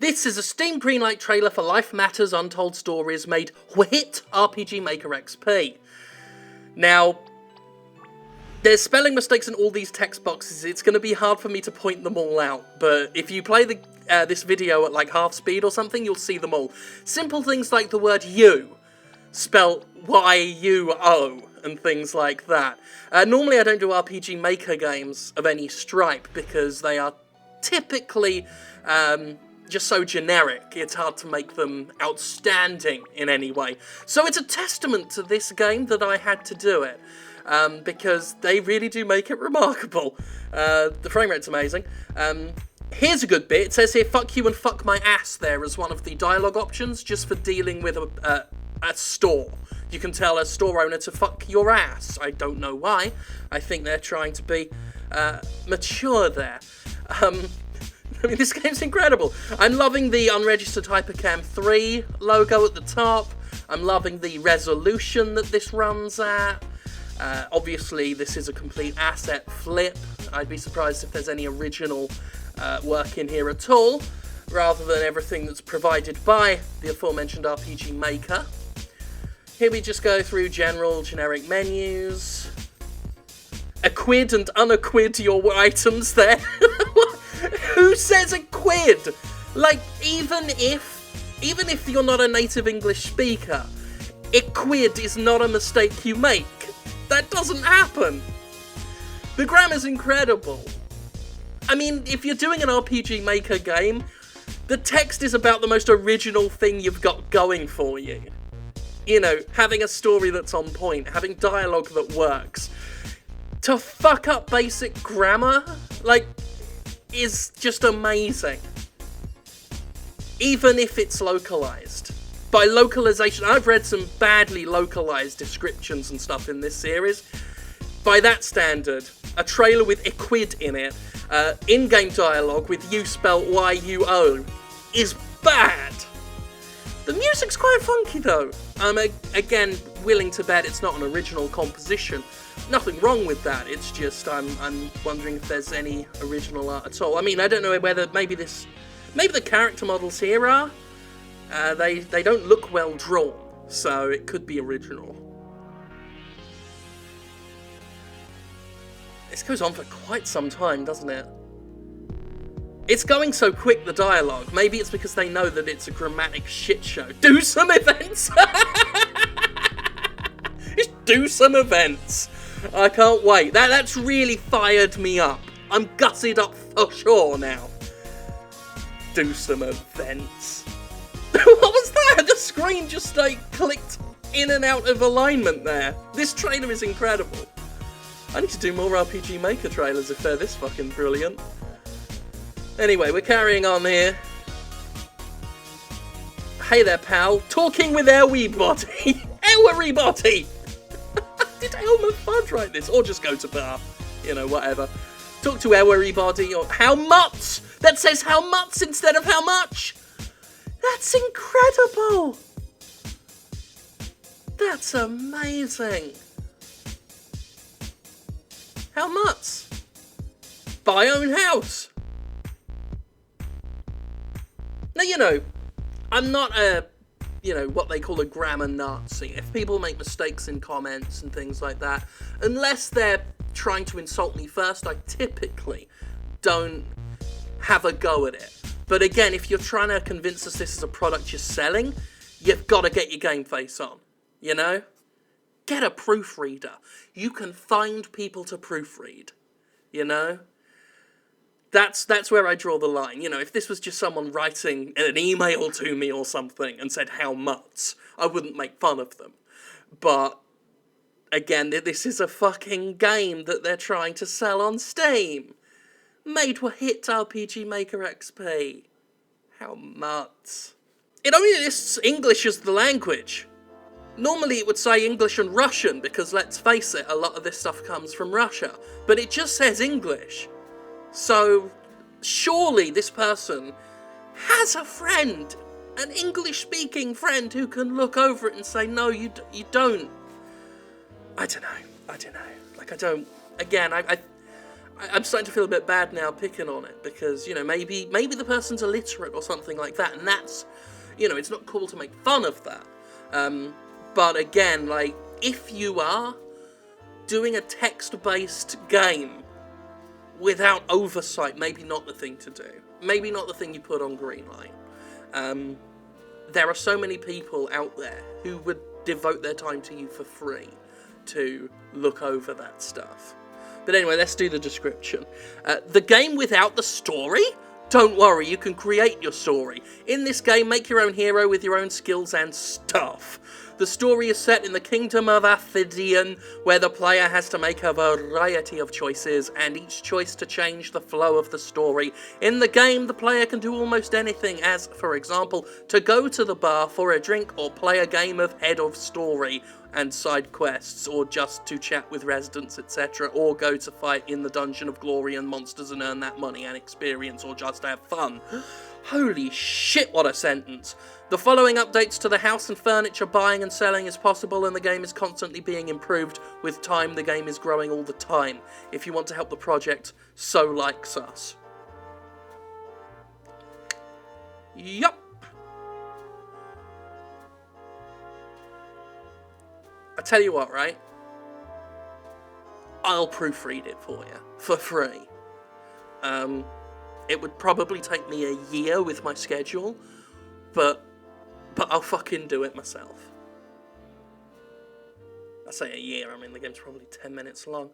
This is a Steam greenlight trailer for Life Matters Untold Stories made with RPG Maker XP. Now, there's spelling mistakes in all these text boxes. It's going to be hard for me to point them all out, but if you play this video at like half speed or something, you'll see them all. Simple things like the word you, spelt Y-U-O, and things like that. Normally I don't do RPG Maker games of any stripe because they are typically just so generic, it's hard to make them outstanding in any way. So it's a testament to this game that I had to do it, because they really do make it remarkable. The frame rate's amazing. Here's a good bit. It says here, fuck you and fuck my ass there as one of the dialogue options, just for dealing with a store. You can tell a store owner to fuck your ass. I don't know why. I think they're trying to be mature there. I mean, this game's incredible. I'm loving the unregistered Hypercam 3 logo at the top. I'm loving the resolution that this runs at. Obviously, this is a complete asset flip. I'd be surprised if there's any original work in here at all, rather than everything that's provided by the aforementioned RPG Maker. Here we just go through general, generic menus. Equid and unequid your items there. Who says a quid? Like, even if you're not a native English speaker, Equid is not a mistake you make. That doesn't happen. The grammar's incredible. I mean, if you're doing an RPG Maker game, the text is about the most original thing you've got going for you. You know, having a story that's on point, having dialogue that works. To fuck up basic grammar, like, is just amazing. Even if it's localized. By localization, I've read some badly localized descriptions and stuff in this series. By that standard, a trailer with Equid in it, in-game dialogue with you spelt Y-U-O, is bad. The music's quite funky though. I'm again willing to bet it's not an original composition. Nothing wrong with that, it's just I'm wondering if there's any original art at all. I mean, I don't know whether maybe the character models here are. They don't look well drawn, so it could be original. This goes on for quite some time, doesn't it? It's going so quick, the dialogue. Maybe it's because they know that it's a grammatic shit show. Do some events! Just do some events! I can't wait. That's really fired me up. I'm gutted up for sure now. Do some events. What was that? The screen just like clicked in and out of alignment there. This trailer is incredible. I need to do more RPG Maker trailers if they're this fucking brilliant. Anyway, we're carrying on here. Hey there, pal. Talking with everybody. Everybody! Did Elmer Fudd write this? Or just go to bar. You know, whatever. Talk to everybody, or how much? That says how much instead of how much. That's incredible. That's amazing. How much? Buy own house. Now, you know, I'm not a, you know, what they call a grammar Nazi. If people make mistakes in comments and things like that, unless they're trying to insult me first, I typically don't have a go at it. But again, if you're trying to convince us this is a product you're selling, you've got to get your game face on, you know? Get a proofreader. You can find people to proofread, you know? That's where I draw the line. You know, if this was just someone writing an email to me or something and said how much, I wouldn't make fun of them. But, again, this is a fucking game that they're trying to sell on Steam. Made with hit RPG Maker XP. How much? It only lists English as the language. Normally it would say English and Russian, because let's face it, a lot of this stuff comes from Russia. But it just says English. So, surely this person has a friend, an English-speaking friend who can look over it and say, no, you don't. I don't know. Like, I don't... Again, I'm starting to feel a bit bad now picking on it, because, you know, maybe the person's illiterate or something like that, and that's, you know, it's not cool to make fun of that. But again, like, if you are doing a text-based game without oversight, maybe not the thing to do. Maybe not the thing you put on Greenlight. There are so many people out there who would devote their time to you for free to look over that stuff. But anyway, let's do the description. The game without the story? Don't worry, you can create your story. In this game, make your own hero with your own skills and stuff. The story is set in the Kingdom of Aphidian, where the player has to make a variety of choices, and each choice to change the flow of the story. In the game, the player can do almost anything, as, for example, to go to the bar for a drink or play a game of Head of Story and side quests, or just to chat with residents, etc., or go to fight in the Dungeon of Glory and monsters and earn that money and experience, or just have fun. Holy shit, what a sentence. The following updates to the house and furniture buying and selling is possible, and the game is constantly being improved. With time, the game is growing all the time. If you want to help the project, so likes us. Yup. I tell you what, right? I'll proofread it for you, for free. It would probably take me a year with my schedule, but I'll fucking do it myself. I say a year, I mean the game's probably 10 minutes long.